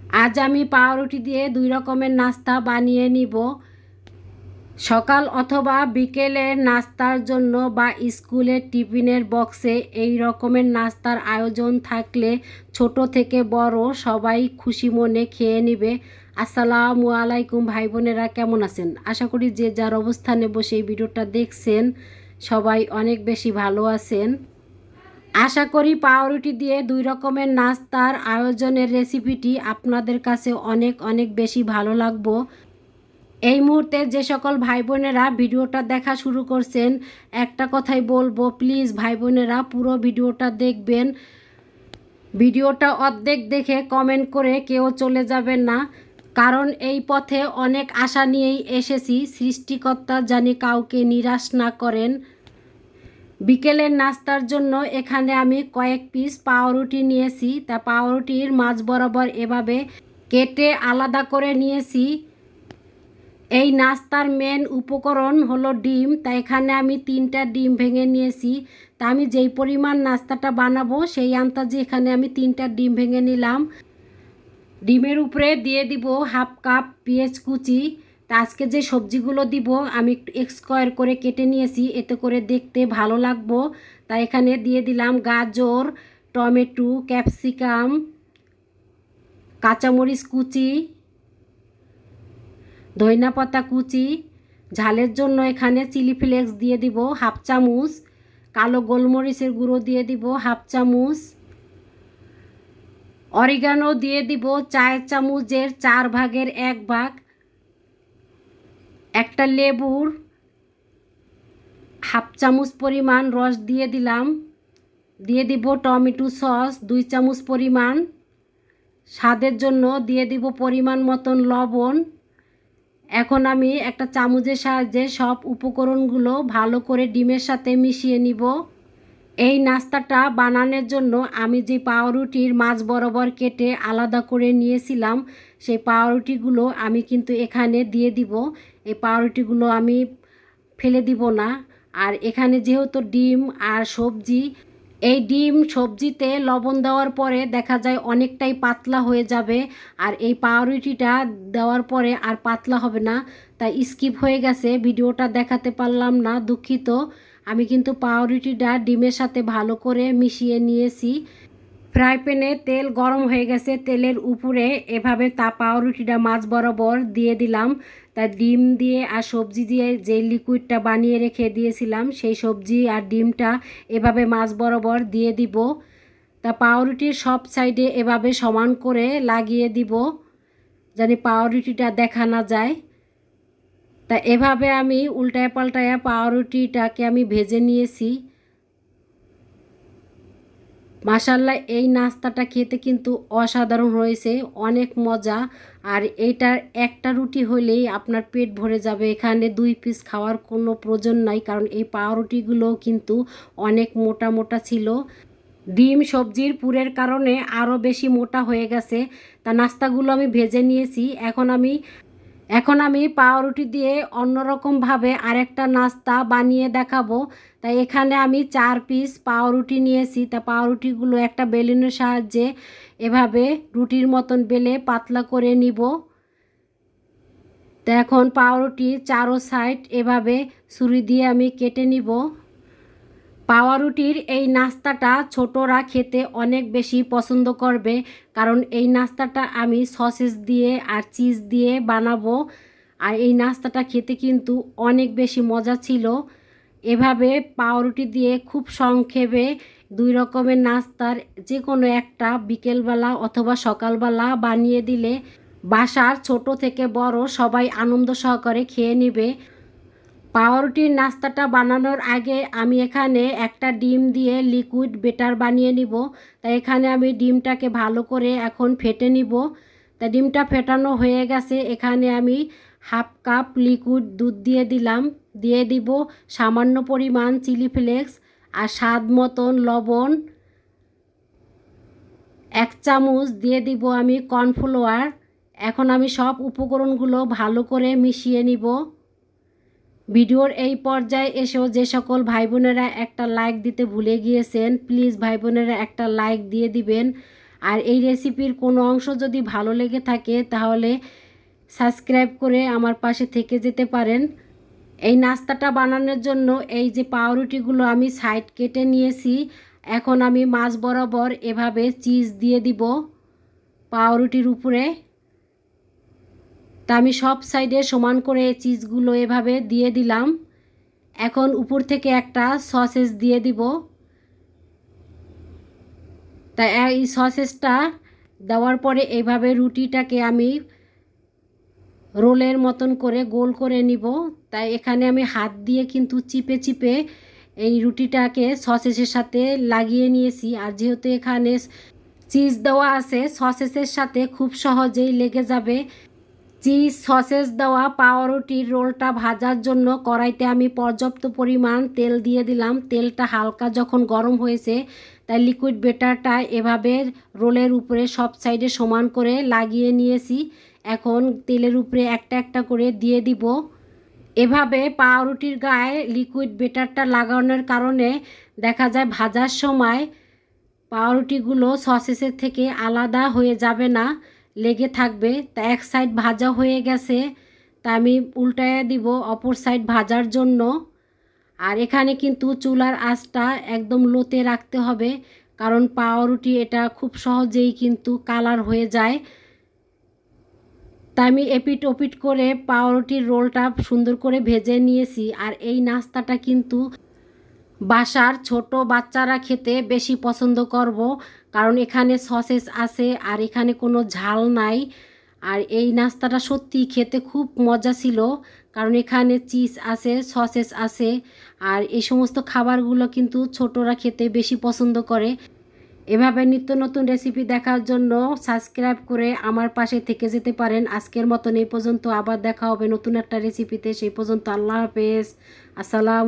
আজ আমি পাউরুটি দিয়ে দুই রকমের নাস্তা বানিয়ে নিব। সকাল অথবা বিকেলের নাস্তার জন্য বা স্কুলের টিফিনের বক্সে এই রকমের নাস্তার আয়োজন থাকলে ছোট থেকে বড় সবাই খুশি মনে খেয়ে নেবে। আসসালামু আলাইকুম ভাই বোনেরা, কেমন আছেন? আশা করি যে যার অবস্থানে বসে এই ভিডিওটা দেখছেন সবাই অনেক বেশি ভালো আছেন। আশা করি পাউরুটি দিয়ে দুই রকমের নাস্তার আয়োজনের রেসিপিটি আপনাদের কাছে অনেক অনেক বেশি ভালো লাগবে। এই মুহূর্তে যে সকল ভাই বোনেরা ভিডিওটা দেখা শুরু করছেন, একটা কথাই বলবো, প্লিজ ভাই বোনেরা পুরো ভিডিওটা দেখবেন। ভিডিওটা অর্ধেক দেখে কমেন্ট করে কেউ চলে যাবেন না, কারণ এই পথে অনেক আশা নিয়েই এসেছি। সৃষ্টিকর্তা জানি কাউকে নিরাশ না করেন। বিকেলের নাস্তার জন্য এখানে আমি কয়েক পিস পাউরুটি নিয়েছি। তা পাউরুটির মাঝ বরাবর এভাবে কেটে আলাদা করে নিয়েছি। এই নাস্তার মেন উপকরণ হলো ডিম। তা এখানে আমি 3টা ডিম ভেঙে নিয়েছি। তা আমি যেই পরিমাণ নাস্তাটা বানাবো সেই আন্দাজে এখানে আমি 3টা ডিম ভেঙে নিলাম। ডিমের উপরে দিয়ে দিব হাফ কাপ পেঁয়াজ কুচি। তা আজকে যে সবজিগুলো দিব আমি একটু স্কোয়ার করে কেটে নিয়েছি, এতে করে দেখতে ভালো লাগবো। তাই এখানে দিয়ে দিলাম গাজর, টমেটো, ক্যাপসিকাম, কাঁচামরিচ কুচি, ধনিয়া পাতা কুচি। ঝালের জন্য এখানে চিলি ফ্লেক্স দিয়ে দিব হাফ চামচ, কালো গোলমরিচের গুঁড়ো দিয়ে দিব হাফ চামচ, অরিগানো দিয়ে দিব 4 চামচের 4 ভাগের 1 ভাগ, একটা লেবুর হাফ চামচ পরিমাণ রস দিয়ে দিলাম। দিয়ে দিব টমেটো সস 2 চামচ পরিমাণ, স্বাদের জন্য দিয়ে দিব পরিমাণ মতন লবণ। এখন আমি একটা চামচের সাহায্যে সব উপকরণগুলো ভালো করে ডিমের সাথে মিশিয়ে নিব। এই নাস্তাটা বানানোর জন্য আমি যে পাউরুটির মাঝ বরাবর কেটে আলাদা করে নিয়েছিলাম সেই পাউরুটিগুলো আমি কিন্তু এখানে দিয়ে দিব। এই পাউরুটিগুলো আমি ফেলে দিব না। আর এখানে যেহেতু ডিম আর সবজি, এই ডিম সবজিতে লবণ দেওয়ার পরে দেখা যায় অনেকটাই পাতলা হয়ে যাবে, আর এই পাউরুটিটা দেওয়ার পরে আর পাতলা হবে না। তাই স্কিপ হয়ে গেছে, ভিডিওটা দেখাতে পারলাম না, দুঃখিত। আমি কিন্তু পাউরুটিটা ডিমের সাথে ভালো করে মিশিয়ে নিয়েছি। ফ্রাই প্যানে তেল গরম হয়ে গেছে, তেলের উপরে এভাবে পাউরুটিটা মাছ বরাবর দিয়ে দিলাম। তা ডিম দিয়ে আর সবজি দিয়ে যে লিকুইডটা বানিয়ে রেখে দিয়েছিলাম সেই সবজি আর ডিমটা এভাবে মাছ বরাবর দিয়ে দিব। তা পাউরুটির সব সাইডে এভাবে সমান করে লাগিয়ে দিব, জানি পাউরুটিটা দেখা না যায়। তা এভাবে আমি উল্টায় পাল্টায় পাউরুটিটাকে আমি ভেজে নিয়েছি। মাশাআল্লাহ, এই নাস্তাটা খেতে কিন্তু অসাধারণ হয়েছে, অনেক মজা। আর এইটার একটা রুটি হলেই আপনার পেট ভরে যাবে, এখানে 2 পিস খাওয়ার কোনো প্রয়োজন নাই, কারণ এই পাউরুটিগুলো কিন্তু অনেক মোটা মোটা ছিল। ডিম সবজির পুরের কারণে আরও বেশি মোটা হয়ে গেছে। তা নাস্তাগুলো আমি ভেজে নিয়েছি। এখন আমি পাউরুটি দিয়ে অন্যরকমভাবে আরেকটা নাস্তা বানিয়ে দেখাবো। তাই এখানে আমি 4 পিস পাউরুটি নিয়েছি। তা পাউরুটিগুলো একটা বেলুনের সাহায্যে এভাবে রুটির মতন বেলে পাতলা করে নিব। তো এখন পাউরুটি চারো সাইড এভাবে ছুরি দিয়ে আমি কেটে নিব। পাউরুটির এই নাস্তাটা ছোটরা খেতে অনেক বেশি পছন্দ করবে, কারণ এই নাস্তাটা আমি সসেস দিয়ে আর চিজ দিয়ে বানাবো। আর এই নাস্তাটা খেতে কিন্তু অনেক বেশি মজা ছিল। এভাবে পাউরুটি দিয়ে খুব সংক্ষেপে 2 রকমের নাস্তার যে কোনো একটা বিকেলবেলা অথবা সকালবেলা বানিয়ে দিলে বাসার ছোট থেকে বড় সবাই আনন্দ সহকারে খেয়ে নেবে। পাউরুটির নাস্তাটা বানানোর আগে আমি এখানে একটা ডিম দিয়ে লিকুইড বেটার বানিয়ে নিব। তাই এখানে আমি ডিমটাকে ভালো করে এখন ফেটে নিব। তা ডিমটা ফেটানো হয়ে গেছে, এখানে আমি হাফ কাপ লিকুইড দুধ দিয়ে দিলাম। দিয়ে দিব সামান্য পরিমাণ চিলি ফ্লেক্স আর স্বাদ মতন লবণ। 1 চামচ দিয়ে দিব আমি কর্নফ্লাওয়ার। এখন আমি সব উপকরণগুলো ভালো করে মিশিয়ে নিব। ভিডিওর এই পর্যায়ে এসেও যে সকল ভাই বোনেরা একটা লাইক দিতে ভুলে গিয়েছেন, প্লিজ ভাই বোনেরা একটা লাইক দিয়ে দিবেন। আর এই রেসিপির কোনো অংশ যদি ভালো লেগে থাকে তাহলে সাবস্ক্রাইব করে আমার পাশে থেকে যেতে পারেন। এই নাস্তাটা বানানোর জন্য এই যে পাউরুটিগুলো আমি সাইড কেটে নিয়েছি, এখন আমি মাছ বরাবর এভাবে চিজ দিয়ে দিব পাউরুটির উপরে। তা আমি সব সাইডে সমান করে চিজগুলো এভাবে দিয়ে দিলাম। এখন উপর থেকে একটা সসেস দিয়ে দিব। তাই এই সসেসটা দেওয়ার পরে এইভাবে রুটিটাকে আমি রোলের মতন করে গোল করে নিব। তাই এখানে আমি হাত দিয়ে কিন্তু চিপে চিপে এই রুটিটাকে সসেসের সাথে লাগিয়ে নিয়েছি। আর যেহেতু এখানে চিজ দেওয়া আছে, সসেসের সাথে খুব সহজেই লেগে যাবে। চিজ সসেস দেওয়া পাউরুটির রোলটা ভাজার জন্য কড়াইতে আমি পর্যাপ্ত পরিমাণ তেল দিয়ে দিলাম। তেলটা হালকা যখন গরম হয়েছে তাই লিকুইড ব্যাটারটা এভাবে রোলের উপরে সব সাইডে সমান করে লাগিয়ে নিয়েছি। এখন তেলের উপরে একটা একটা করে দিয়ে দিব। এভাবে পাউরুটির গায়ে লিকুইড ব্যাটারটা লাগানোর কারণে দেখা যায় ভাজার সময় পাউরুটিগুলো সসেসের থেকে আলাদা হয়ে যাবে না, লেগে থাকবে। তা এক সাইড ভাজা হয়ে গেছে, তা আমি উল্টায় দিব অপর সাইড ভাজার জন্য। আর এখানে কিন্তু চুলার আঁচটা একদম লোতে রাখতে হবে, কারণ পাউরুটি এটা খুব সহজেই কিন্তু কালার হয়ে যায়। তা আমি এপিট ওপিট করে পাউরুটির রোলটা সুন্দর করে ভেজে নিয়েছি। আর এই নাস্তাটা কিন্তু বাসার ছোট বাচ্চারা খেতে বেশি পছন্দ করব, কারণ এখানে সসেস আছে আর এখানে কোনো ঝাল নাই। আর এই নাস্তাটা সত্যি খেতে খুব মজা ছিল, কারণ এখানে চিজ আছে, সসেস আছে। আর এই সমস্ত খাবারগুলো কিন্তু ছোটরা খেতে বেশি পছন্দ করে। এভাবে নিত্য নতুন রেসিপি দেখার জন্য সাবস্ক্রাইব করে আমার পাশে থেকে যেতে পারেন। আজকের মতন এই পর্যন্ত, আবার দেখা হবে নতুন একটা রেসিপিতে। সেই পর্যন্ত আল্লাহ হাফেজ, আসসালাম।